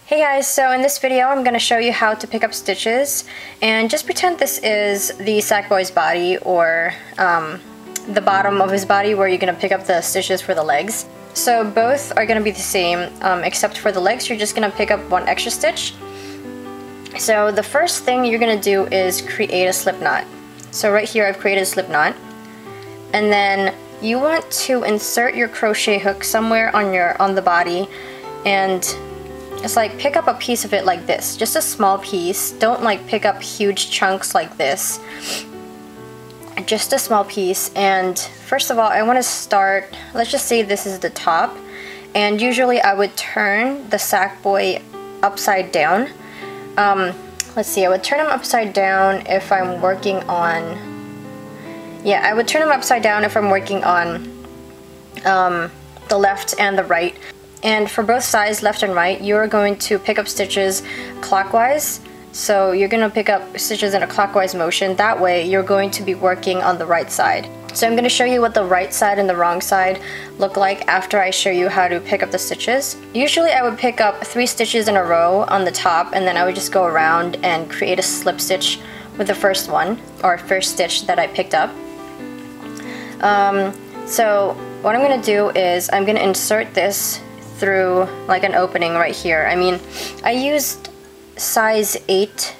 Hey guys, so in this video I'm going to show you how to pick up stitches, and just pretend this is the sack boy's body, or the bottom of his body where you're going to pick up the stitches for the legs. So both are going to be the same, except for the legs you're just going to pick up one extra stitch. So the first thing you're going to do is create a slip knot. So right here I've created a slip knot, and then you want to insert your crochet hook somewhere on the body, and it's like pick up a piece of it like this, just a small piece. Don't like pick up huge chunks like this, just a small piece. And first of all, I want to start, let's just say this is the top, and usually I would turn the sack boy upside down. Let's see, I would turn him upside down if I'm working on, yeah, I would turn him upside down if I'm working on the left and the right. And for both sides, left and right, you're going to pick up stitches clockwise. So you're going to pick up stitches in a clockwise motion. That way you're going to be working on the right side. So I'm going to show you what the right side and the wrong side look like after I show you how to pick up the stitches. Usually I would pick up 3 stitches in a row on the top, and then I would just go around and create a slip stitch with the first one, or first stitch that I picked up. So what I'm going to do is I'm going to insert this through like an opening right here. I mean, I used size 8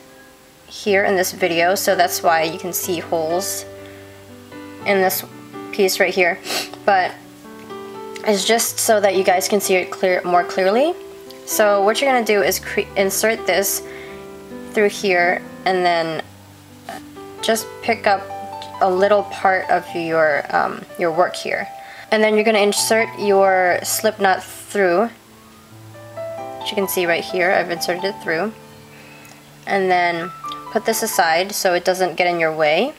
here in this video, so that's why you can see holes in this piece right here, but it's just so that you guys can see it more clearly. So what you're gonna do is insert this through here, and then just pick up a little part of your work here. And then you're going to insert your slip knot through, which you can see right here. I've inserted it through. And then put this aside so it doesn't get in your way.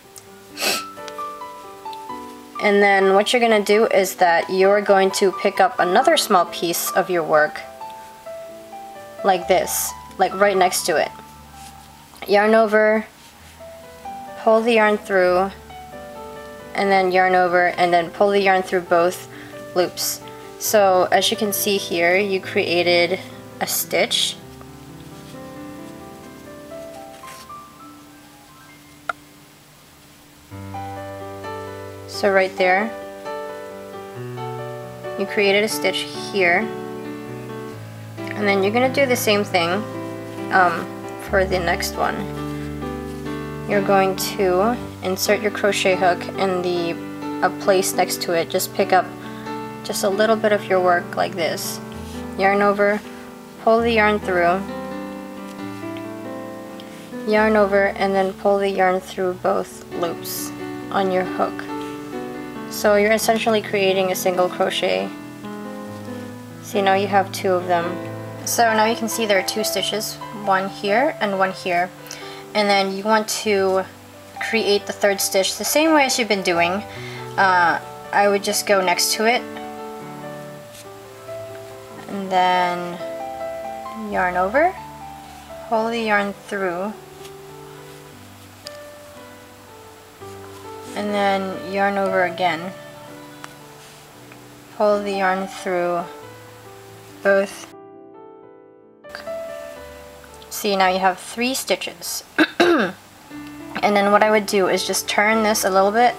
And then what you're going to do is that you're going to pick up another small piece of your work like this, like right next to it. Yarn over, pull the yarn through, and then yarn over, and then pull the yarn through both loops. So as you can see here, you created a stitch. So right there, you created a stitch here, and then you're going to do the same thing for the next one. You're going to insert your crochet hook in a place next to it. Just pick up just a little bit of your work like this. Yarn over, pull the yarn through, yarn over, and then pull the yarn through both loops on your hook. So you're essentially creating a single crochet. See, now you have 2 of them. So now you can see there are 2 stitches, one here and one here. And then you want to create the 3rd stitch the same way as you've been doing. I would just go next to it, and then yarn over, pull the yarn through, and then yarn over again, pull the yarn through both. See, now you have 3 stitches. And then what I would do is just turn this a little bit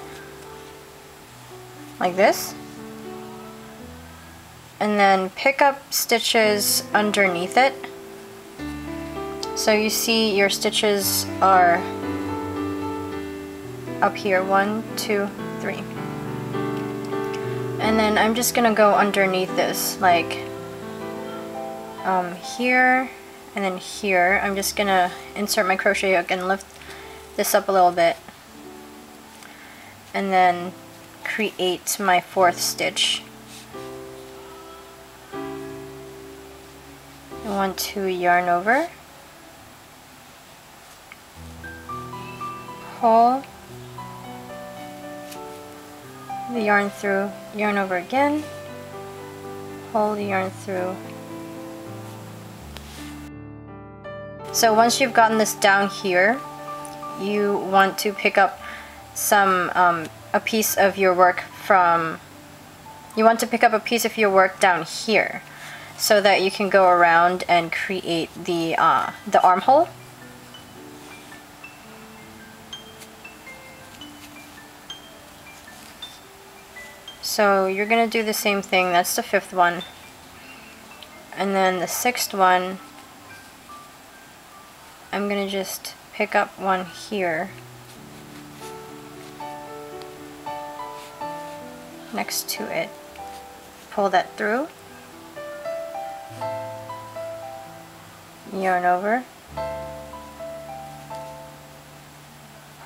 like this, and then pick up stitches underneath it. So you see your stitches are up here, 1, 2, 3. And then I'm just gonna go underneath this, like here, and then here. I'm just gonna insert my crochet hook and lift this up a little bit, and then create my 4th stitch. I want to yarn over, pull the yarn through, yarn over again, pull the yarn through. So once you've gotten this down here, you want to pick up a piece of your work down here. so that you can go around and create the armhole. So you're gonna do the same thing. That's the 5th one. And then the 6th one, I'm gonna just pick up one here next to it, pull that through, yarn over,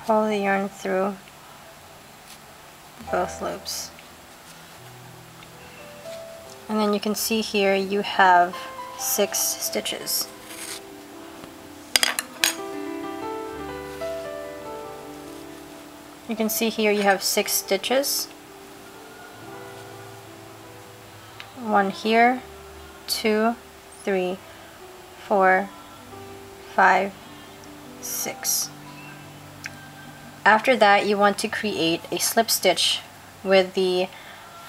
pull the yarn through both loops. And then you can see here you have 6 stitches. You can see here you have 6 stitches. 1 here, 2, 3, 4, 5, 6. After that, you want to create a slip stitch with the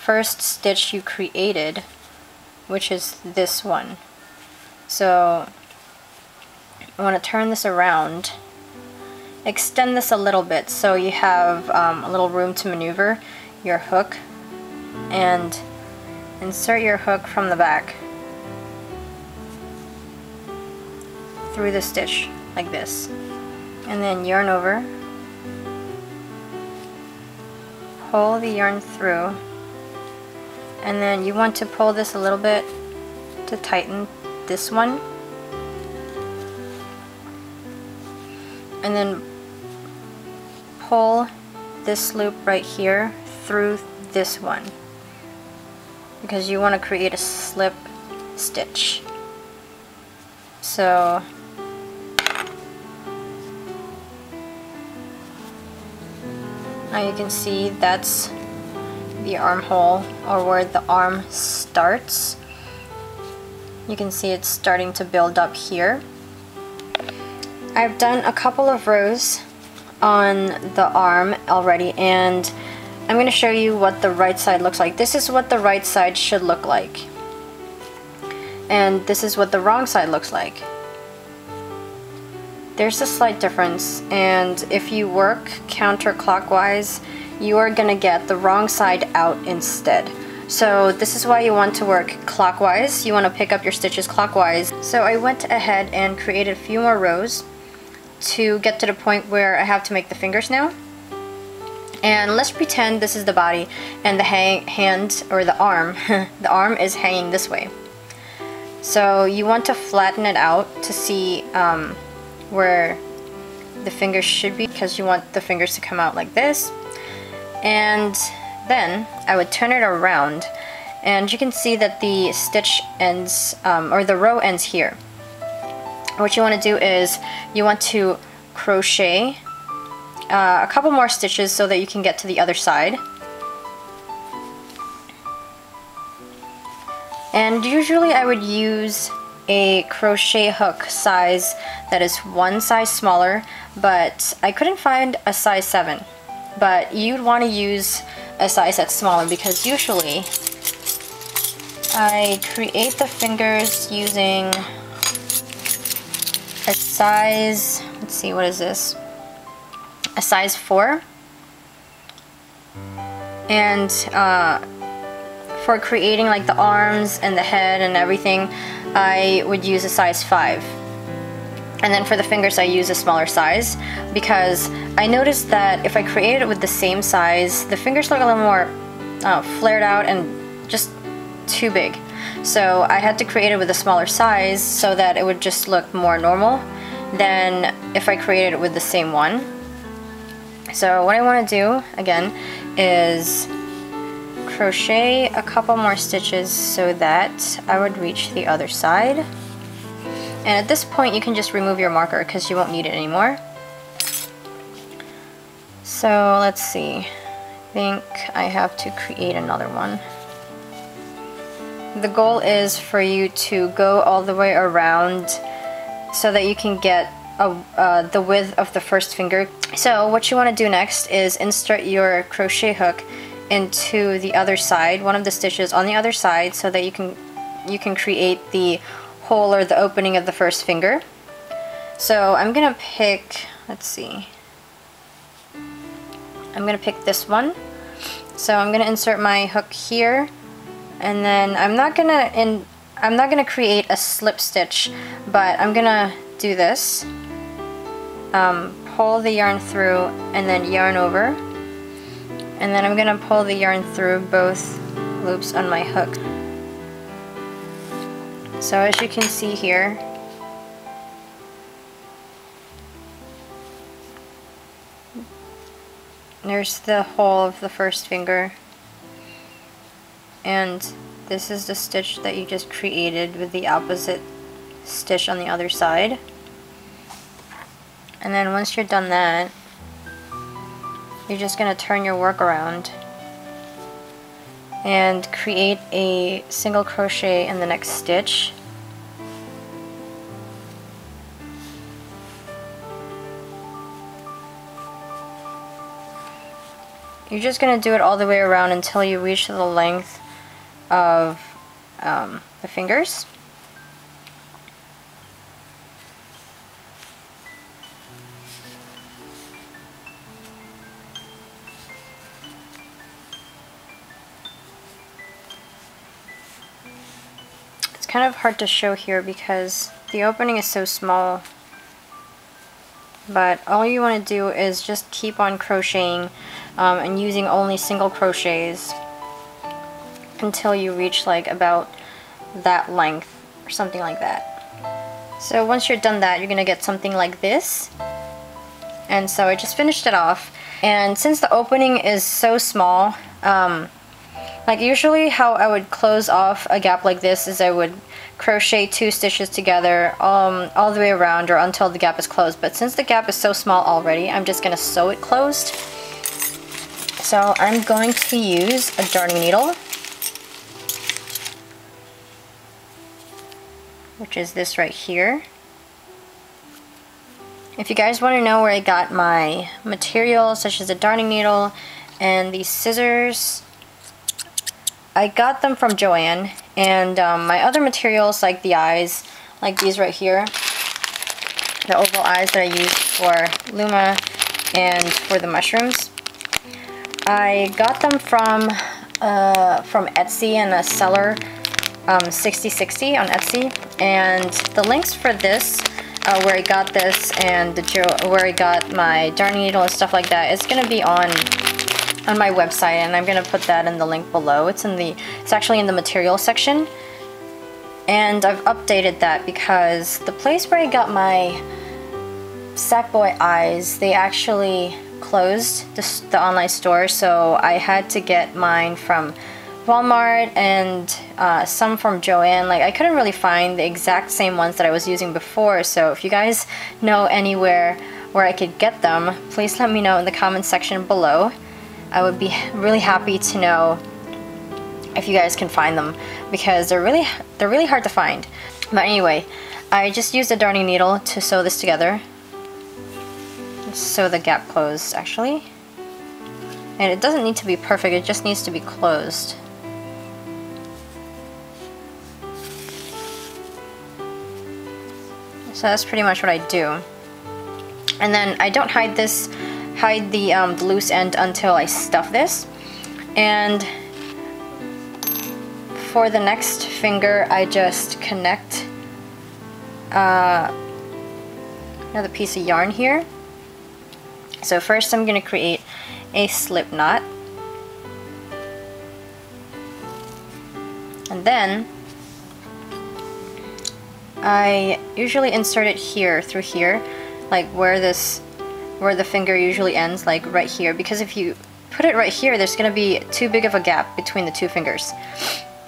first stitch you created, which is this one. So I want to turn this around, extend this a little bit so you have a little room to maneuver your hook, and insert your hook from the back through the stitch like this, and then yarn over, pull the yarn through, and then you want to pull this a little bit to tighten this one, and then pull this loop right here through this one, because you want to create a slip stitch. So now you can see that's the armhole, or where the arm starts. You can see it's starting to build up here. I've done a couple of rows on the arm already, and I'm going to show you what the right side looks like. This is what the right side should look like, and this is what the wrong side looks like. There's a slight difference, and if you work counterclockwise, you are going to get the wrong side out instead. So this is why you want to work clockwise. You want to pick up your stitches clockwise. So I went ahead and created a few more rows to get to the point where I have to make the fingers now. And let's pretend this is the body and the hand, or the arm, the arm is hanging this way. So you want to flatten it out to see where the fingers should be, because you want the fingers to come out like this. And then I would turn it around, and you can see that the stitch ends, or the row ends here. What you want to do is you want to crochet a couple more stitches so that you can get to the other side. And usually I would use a crochet hook size that is one size smaller, but I couldn't find a size 7. But you'd want to use a size that's smaller, because usually I create the fingers using a size, let's see, what is this? A size 4. And for creating like the arms and the head and everything, I would use a size 5. And then for the fingers I use a smaller size, because I noticed that if I created it with the same size, the fingers look a little more flared out and just too big. So I had to create it with a smaller size so that it would just look more normal than if I created it with the same one. So what I want to do again is crochet a couple more stitches so that I would reach the other side. And at this point you can just remove your marker because you won't need it anymore. So let's see, I think I have to create another one. The goal is for you to go all the way around so that you can get the width of the first finger. So what you want to do next is insert your crochet hook into the other side, one of the stitches on the other side, so that you can you can create the hole or the opening of the first finger. So I'm gonna pick, let's see, I'm gonna pick this one. So I'm gonna insert my hook here, and then I'm not gonna create a slip stitch, but I'm gonna do this. Pull the yarn through and then yarn over, and then I'm gonna pull the yarn through both loops on my hook. So as you can see here, there's the hole of the first finger, and this is the stitch that you just created with the opposite stitch on the other side. And then once you're done that, you're just going to turn your work around and create a single crochet in the next stitch. You're just going to do it all the way around until you reach the length of the fingers. It's kind of hard to show here because the opening is so small, but all you want to do is just keep on crocheting and using only single crochets until you reach like about that length or something like that. So once you're done that, you're gonna get something like this. And so I just finished it off, and since the opening is so small, like usually how I would close off a gap like this is I would crochet 2 stitches together all the way around or until the gap is closed, but since the gap is so small already, I'm just gonna sew it closed. So I'm going to use a darning needle, which is this right here. If you guys want to know where I got my materials, such as the darning needle and these scissors, I got them from Joann, and my other materials like the eyes, like these right here, the oval eyes that I used for Luma and for the mushrooms, I got them from Etsy and a seller, 6060 on Etsy, and the links for this, where I got this and where I got my darning needle and stuff like that, it's gonna be on my website, and I'm gonna put that in the link below. It's actually in the material section, and I've updated that because the place where I got my Sackboy eyes, they actually closed the online store, so I had to get mine from Walmart and some from Joann. Like, I couldn't really find the exact same ones that I was using before, so if you guys know anywhere where I could get them, please let me know in the comments section below. I would be really happy to know if you guys can find them, because they're really hard to find. But anyway, I just used a darning needle to sew this together. Sew the gap closed, actually. And it doesn't need to be perfect, it just needs to be closed. So that's pretty much what I do. And then I don't hide the loose end until I stuff this. And for the next finger, I just connect another piece of yarn here. So first I'm going to create a slip knot, and then I usually insert it here, through here, like where the finger usually ends, like right here, because if you put it right here, there's going to be too big of a gap between the two fingers.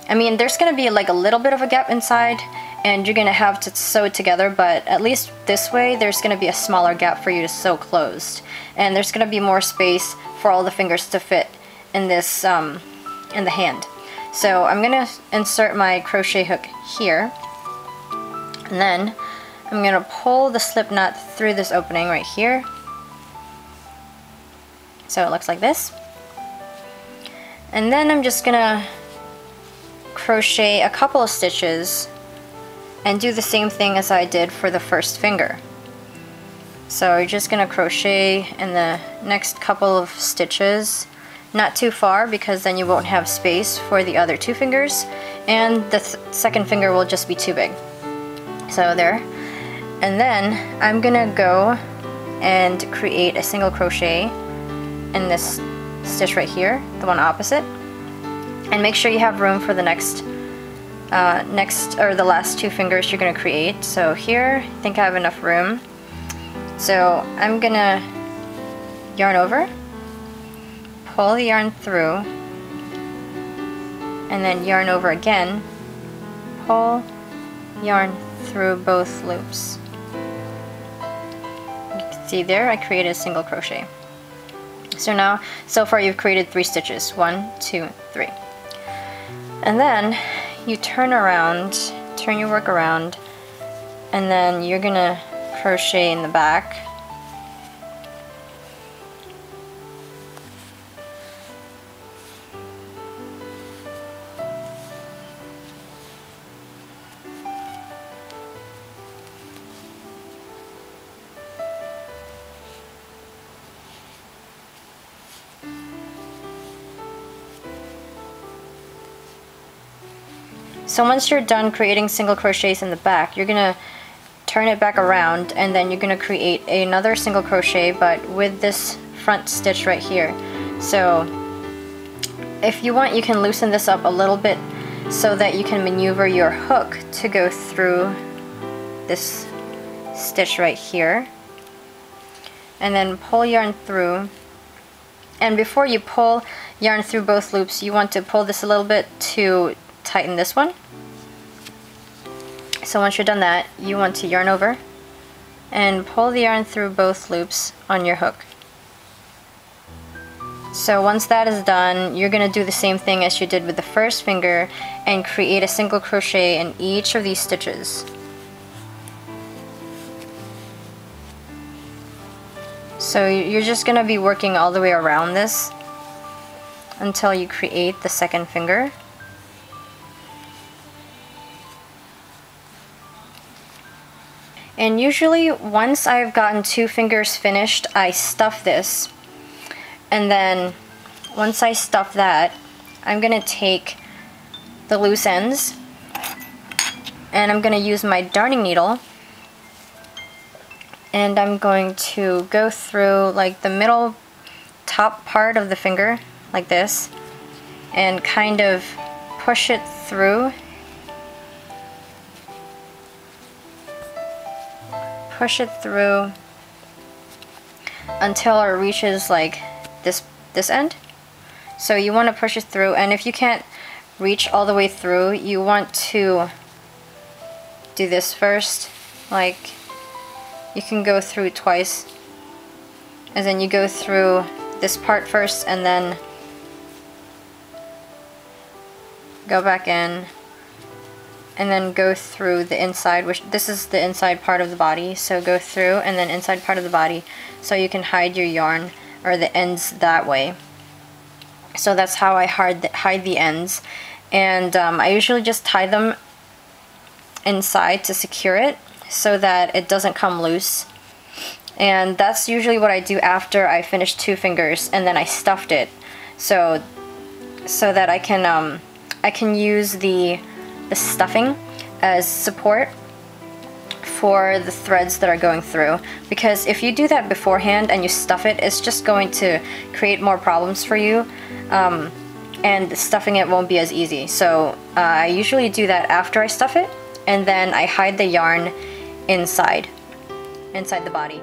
I mean, there's going to be like a little bit of a gap inside, and you're going to have to sew it together, but at least this way there's going to be a smaller gap for you to sew closed, and there's going to be more space for all the fingers to fit in this in the hand. So I'm going to insert my crochet hook here, and then I'm going to pull the slip knot through this opening right here, so it looks like this. And then I'm just going to crochet a couple of stitches and do the same thing as I did for the first finger. So you're just going to crochet in the next couple of stitches, not too far because then you won't have space for the other two fingers, and the second finger will just be too big. So there. And then I'm going to go and create a single crochet in this stitch right here, the one opposite, and make sure you have room for the the last two fingers you're going to create. So here, I think I have enough room. So I'm going to yarn over, pull the yarn through, and then yarn over again, pull yarn through both loops. You can see there I created a single crochet. So now, so far you've created 3 stitches. 1, 2, 3. And then you turn around, turn your work around, and then you're gonna crochet in the back. So once you're done creating single crochets in the back, you're gonna turn it back around, and then you're gonna create another single crochet, but with this front stitch right here. So if you want, you can loosen this up a little bit so that you can maneuver your hook to go through this stitch right here, and then pull yarn through. And before you pull yarn through both loops, you want to pull this a little bit to tighten this one. So once you're done that, you want to yarn over and pull the yarn through both loops on your hook. So once that is done, you're going to do the same thing as you did with the first finger and create a single crochet in each of these stitches. So you're just going to be working all the way around this until you create the second finger. And usually once I've gotten 2 fingers finished, I stuff this. And then once I stuff that, I'm going to take the loose ends and I'm going to use my darning needle, and I'm going to go through like the middle top part of the finger like this and kind of push it through. Push it through until it reaches like this end. So you want to push it through, and if you can't reach all the way through, you want to do this first. Like, you can go through twice, and then you go through this part first and then go back in, and then go through the inside, which this is the inside part of the body, so go through and then inside part of the body, so you can hide your yarn or the ends that way. So that's how I hide the ends, and I usually just tie them inside to secure it so that it doesn't come loose. And that's usually what I do after I finish 2 fingers and then I stuffed it, so that I can use the stuffing as support for the threads that are going through. Because if you do that beforehand and you stuff it, it's just going to create more problems for you, and stuffing it won't be as easy. So I usually do that after I stuff it, and then I hide the yarn inside the body.